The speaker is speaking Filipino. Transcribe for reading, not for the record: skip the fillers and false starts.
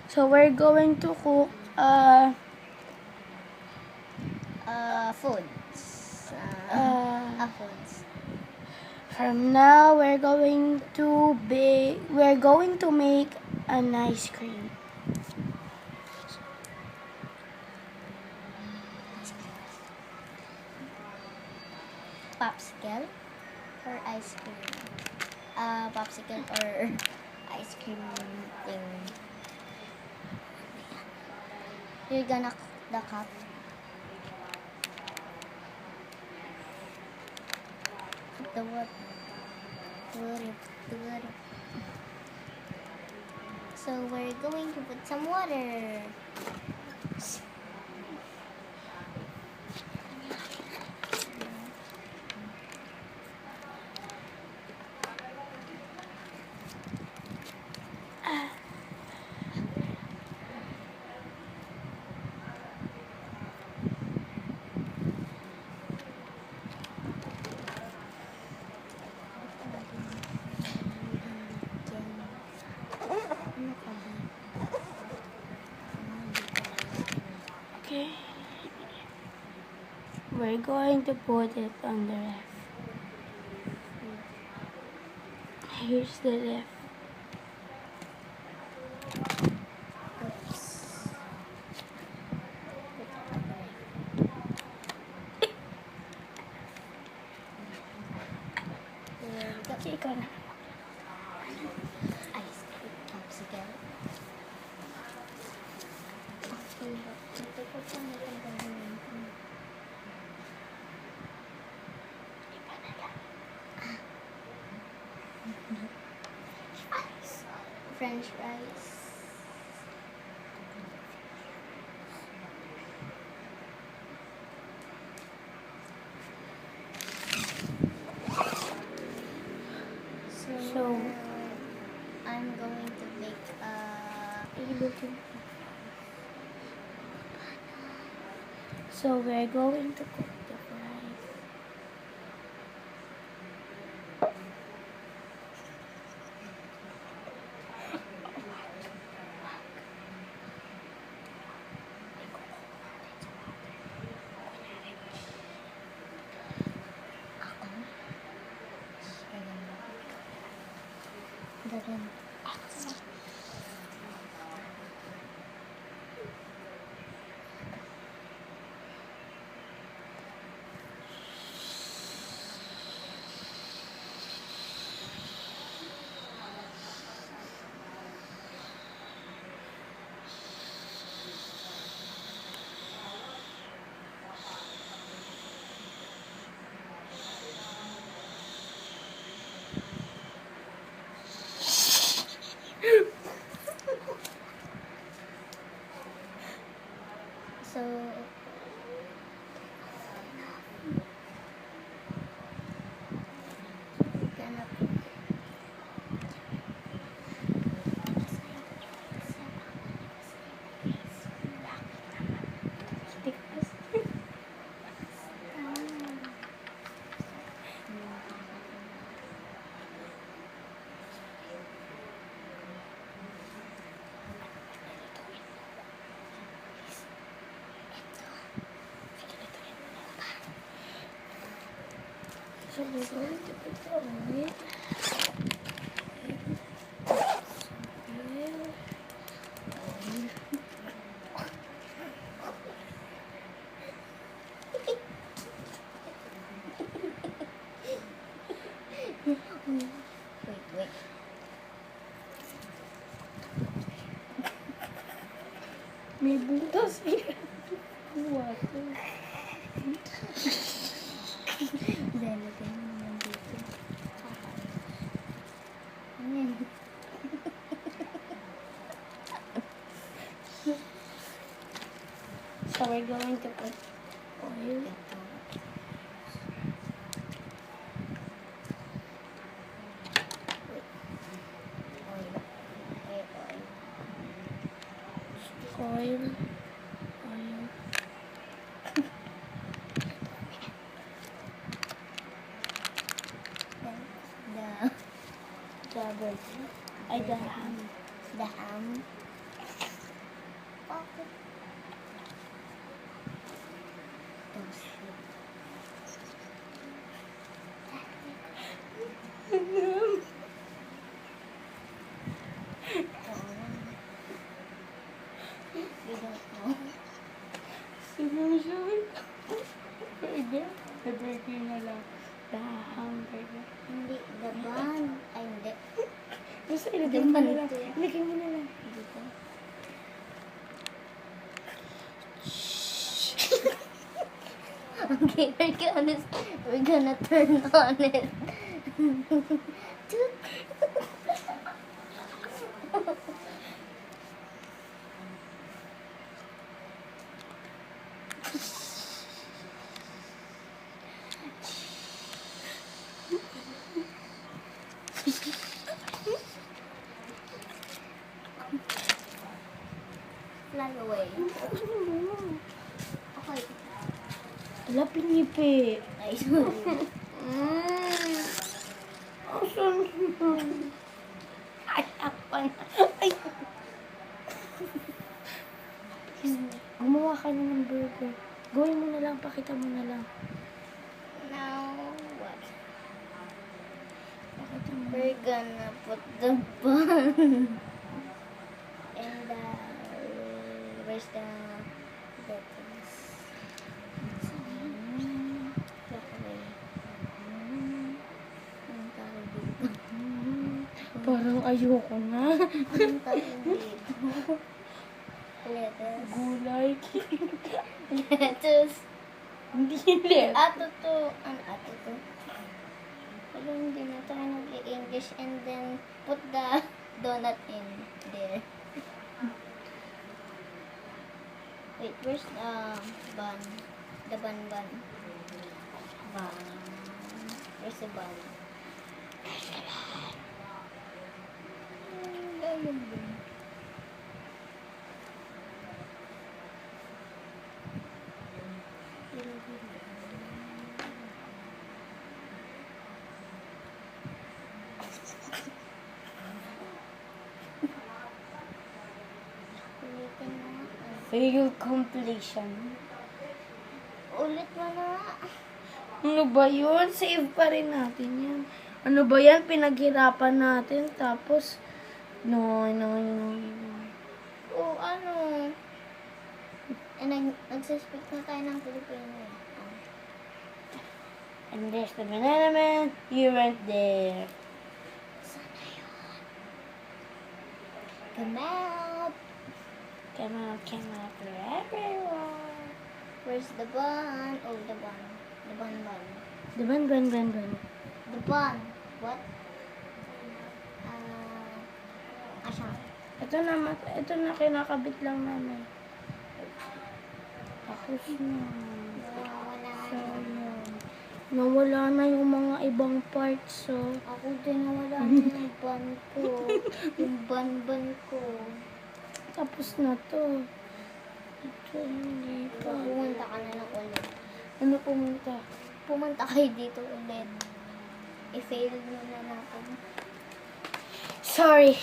So we're going to cook Foods. Foods. from now we're going to make an ice cream. Popsicle or ice cream? Popsicle or ice cream thing. You're gonna cook the cup. Put the water. Water. So we're going to put some water. Okay. We're going to put it on the ref. Here's the ref. Okay, ikaw na. Ice cream popsicle. French fries. So I'm going to make So we're going to cook the fries. Ganun. So gonna So we're going to put the oil. wait. May butas yan. Water. Lalagay mo naman dito. Ayan. So we're going to put oil. Oil. The The burger. Ay, the ham. ham. We don't know. Sinusunod. Burger. The burger na lang. The hamburger. Hindi, the bun. Ay, hindi. Basta ilagay mo na lang. Ganito. Ilagay mo na lang. Dito. Okay, we're gonna turn on it. Toot. Fly away. Okay. Wala pinipi. Ay, sorry. Asan na? Ay, apa na. Ay. Gumawa ka na ng burger. Gawin mo na lang, pakita mo na lang. Now, what? Pakita mo. We're gonna put the bun in the where's the buttons? Look away. Anong tawag dito? Parang ayoko na. Anong tawag dito? Lettuce. Gulay. Lettuce. Hindi let. Ato to. Ano ato to? Pero hindi na tayo nag-English and then put the donut in there. Wait, where's the bun? The bun. Bun. Where's the bun? Ayun din. Ulitin mo nga. Fail completion. Ulit mo na nga. Ano ba yun? Save pa rin natin yan. Ano ba yan? Pinaghirapan natin. Tapos, no. O ano? Nagsuspect na tayo ng Pilipino eh. And there's the banana man. You weren't there. Sana yun. Come out. Come out for everyone. Where's the bun? Oh, the bun. The bun. The bun. The bun. What? Asya. Ito na kinakabit lang namin. Tapos na. Wala na yun. Sayang. Nawala na yung mga ibang parts, so. Ako din nawala na yung bun ko. Yung bun ko. Tapos na to. Ito, hindi pa. Pumunta ka na lang ulit. Ano pumunta? Pumunta kayo dito ulit. I-fail mo na natin. Sorry.